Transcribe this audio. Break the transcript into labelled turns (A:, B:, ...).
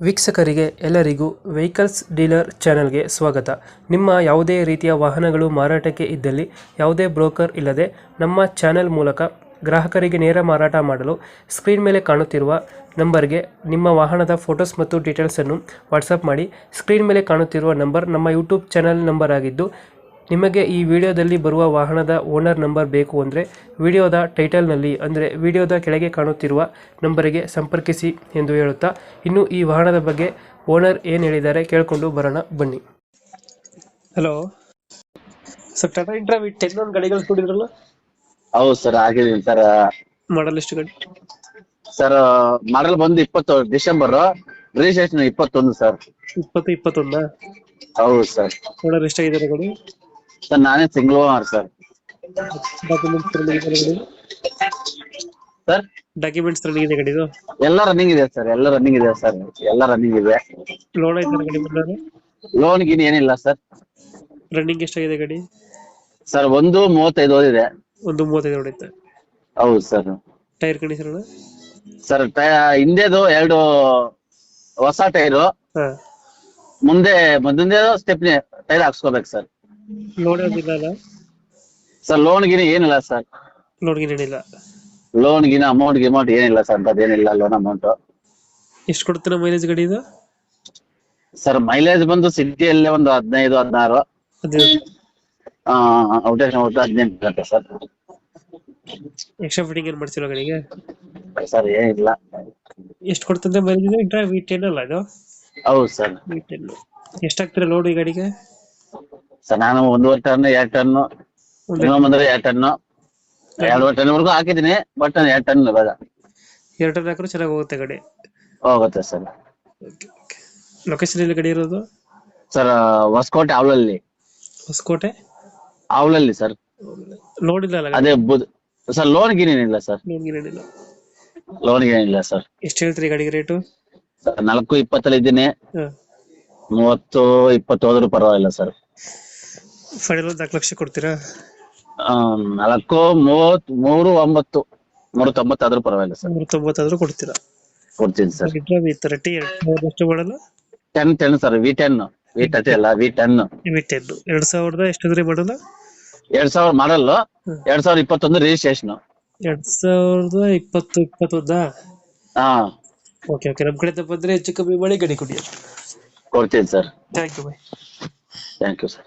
A: ವೀಕ್ಷಕರಿಗೆ ಎಲ್ಲರಿಗೂ vehicles dealer ಚಾನೆಲ್ಗೆ ಸ್ವಾಗತ. ನಿಮ್ಮ ಯಾವುದೇ ರೀತಿಯ ವಾಹನಗಳು ಮಾರಾಟಕ್ಕೆ ಇದ್ದಲ್ಲಿ ಯಾವುದೇ ಬ್ರೋಕರ್ ಇಲ್ಲದೆ ನಮ್ಮ ಚಾನೆಲ್ ಮೂಲಕ ಗ್ರಾಹಕರಿಗೆ ನೇರ ಮಾರಾಟ ಮಾಡಲು ಸ್ಕ್ರೀನ್ ಮೇಲೆ ಕಾಣುತ್ತಿರುವ ನಂಬರ್ಗೆ ನಿಮ್ಮ ವಾಹನದ ಫೋಟೋಸ್ ಮತ್ತು ಡೀಟೇಲ್ಸನ್ನು ವಾಟ್ಸಪ್ ಮಾಡಿ. ಸ್ಕ್ರೀನ್ ಮೇಲೆ ಕಾಣುತ್ತಿರುವ ನಂಬರ್ ನಮ್ಮ ಯೂಟ್ಯೂಬ್ ಚಾನೆಲ್ ನಂಬರ್ ಆಗಿದ್ದು, ನಿಮಗೆ ಈ ವಿಡಿಯೋದಲ್ಲಿ ಬರುವ ವಾಹನದ ಓನರ್ ನಂಬರ್ ಬೇಕು ಅಂದರೆ ವಿಡಿಯೋದ ಟೈಟಲ್ನಲ್ಲಿ ಅಂದರೆ ವಿಡಿಯೋದ ಕೆಳಗೆ ಕಾಣುತ್ತಿರುವ ನಂಬರಿಗೆ ಸಂಪರ್ಕಿಸಿ ಎಂದು ಹೇಳುತ್ತಾ, ಇನ್ನು ಈ ವಾಹನದ ಬಗ್ಗೆ ಓನರ್ ಏನು ಹೇಳಿದ್ದಾರೆ ಕೇಳಿಕೊಂಡು ಬರೋಣ ಬನ್ನಿ. Hello sir, Tata intra V10 ಒಂದು ಗಾಡಿ ಕಳಿಸ್ಕೊಟ್ಟಿದ್ರಲ್ಲ?
B: ಹೌದು ಸರ್, ಆಗಿದ್ದೀನಿ ಸರ್.
A: ಮಾಡಲ್ ಎಷ್ಟು ಗಾಡಿ?
B: ಸರ್ ಮಾಡಲ್ ಬಂದು 20 ಡಿಸೆಂಬರ್, ರಿಜಿಸ್ಟ್ರೇಷನ್ 21 ಸರ್.
A: 21?
B: ಹೌದು ಸರ್.
A: ಓನರ್ ಎಷ್ಟಾಗಿದ್ದಾರೆ ಗಾಡಿ?
B: ಸರ್ ನಾನೇ single owner sir. Sir
A: documents running ಇದೆ ಗಾಡಿದು?
B: ಎಲ್ಲ ರನ್ನಿಂಗ್ ಇದೆ ಸರ್, ಎಲ್ಲ ರನ್ನಿಂಗ್ ಇದೆ ಸರ್, ಎಲ್ಲ ರನ್ನಿಂಗ್ ಇದೆ.
A: ಲೋನ್ ಆಯ್ತು ಗಾಡಿ ಬಂದಾಗ?
B: ಲೋನ್ ಗೀನ್ ಏನಿಲ್ಲ ಸರ್.
A: ರನ್ನಿಂಗ್ ಎಷ್ಟಾಗಿದೆ ಗಾಡಿ?
B: ಸರ್ 1:35 ಓದಿದೆ.
A: 1:35 ಹೊಡೆಯುತ್ತೆ.
B: ಹೌದು ಸರ್.
A: Tyre condition?
B: ಸರ್ ಹಿಂದೆದು 2 ಹೊಸ ಟೈರು,
A: ಹಾಂ.
B: ಮುಂದೆ ಸ್ಟೆಪ್ನಿ ಟೈರ್ ಹಾಕ್ಸ್ಕೋಬೇಕು ಸರ್.
A: ಲೋನ್ ಯಾವುದಿಲ್ಲ ಅಲ್ಲ?
B: ಸರ್ ಲೋನ್ ಗಿನ್ ಏನಿಲ್ಲ ಸರ್.
A: ಲೋನ್ಗೆ ಏನಿಲ್ಲ?
B: ಲೋನ್ ಗಿನ ಅಮೌಂಟ್ ಏನಿಲ್ಲ ಸರ್, ಅಂತದೇನಿಲ್ಲ ಲೋನ್ ಅಮೌಂಟ್.
A: ಎಷ್ಟು ಕೊಡ್ತೀರಾ ಮೈಲೇಜ್ ಗಾಡಿ ಇದು?
B: ಸರ್ ಮೈಲೇಜ್ ಬಂದು ಸಿಟಿಯಲ್ಲಿ ಒಂದು 15-16,
A: ಅದು
B: ಔಟೇಷನ್ 18 ಗಂಟೆ ಸರ್.
A: ಎಕ್ಸ್ಟ್ರಾ ಫಿಟ್ಟಿಂಗ್ ಏನು ಮಾಡ್ಸಿಲ್ಲ ಗಾಡಿಗೆ?
B: ಸರ್ ಏನಿಲ್ಲ.
A: ಎಷ್ಟು ಕೊಡ್ತಂದ್ರೆ ಮೈಲೇಜ್ ಇಂಟ್ರಾ V10 ಅಲ್ಲ ಇದು?
B: ಹೌದು ಸರ್.
A: V10 ಎಷ್ಟಾಗ್ತೀರಾ ಲೋಡ್ ಈ ಗಾಡಿಗೆ?
B: ಸರ್ ನಾನು 1.5 ಟನ್ 2 ಟನ್ ಮಿನಿಮಮ್ ಅಂದ್ರೆ 2 ಟನ್ 2 ಟನ್ ವರೆಗೂ ಹಾಕಿದ್ದೀನಿ, ಬಟ್ 2 ಟನ್ ಬೇಡ.
A: 2 ಟನ್ ಹಾಕಿದ್ರೆ ಚೆನ್ನಾಗಿ ಹೋಗುತ್ತೆ ಗಾಡಿ.
B: ಹೋಗುತ್ತೆ ಸರ್.
A: ಲೊಕೇಶನ್ ಎಲ್ಲಿ ಗಾಡಿ ಇರೋದು?
B: ಸರ್ ಹೊಸಕೋಟೆ ಅವಲಲ್ಲಿ.
A: ಹೊಸಕೋಟೆ
B: ಅವಲಲ್ಲಿ ಸರ್.
A: ಲೋನ್ ಇಲ್ಲ ಅಲ್ಲ?
B: ಅದೇ ಸರ್ ಲೋನ್ ಗೀನೇನಿಲ್ಲ ಸರ್.
A: ಲೋನ್ ಏನಿಲ್ಲ.
B: ಲೋನ್ ಏನಿಲ್ಲ ಸರ್.
A: ಎಷ್ಟು ಹೇಳ್ತೀರಿ ಗಾಡಿಗೆ ರೇಟು?
B: ಸರ್ 4.20 ಇದ್ದೀನಿ. 30-20 ಹೋದ್ರು ಪರವಾಗಿಲ್ಲ ಸರ್.
A: ಫೈನಲ್ 4 ಲಕ್ಷ ಕೊಡ್ತೀರಾ?
B: 390 ಆದ್ರೂ ಪರವಾಗಿಲ್ಲ ಸರ್.
A: 390 ಆದ್ರೂ ಕೊಡ್ತೀರಾ?
B: ಕೊಡ್ತೀನಿ ಸರ್.
A: ಎಷ್ಟು ಮಾಡಲ್ಲ?
B: 10 ಸರ್. V10 V30 ಅಲ್ಲ, V10.
A: V10 2000 ಎಷ್ಟಾದ್ರೆ ಮಾಡಲ್ಲ?
B: 2000 ಮಾಡಲ್ಲ, 2021 ರಿಜಿಸ್ಟ್ರೇಷನ್.
A: 2021?
B: ಹಾ.
A: ಓಕೆ ಓಕೆ, ನಮ್ ಕಡೆ ಬಂದ್ರೆ ಹೆಚ್ಚು ಕಮ್ಮಿ ಮಾಡಿ ಗಾಡಿ ಕೊಡಿ.
B: ಕೊಡ್ತೀನಿ sir.
A: Thank you.
B: Thank you sir.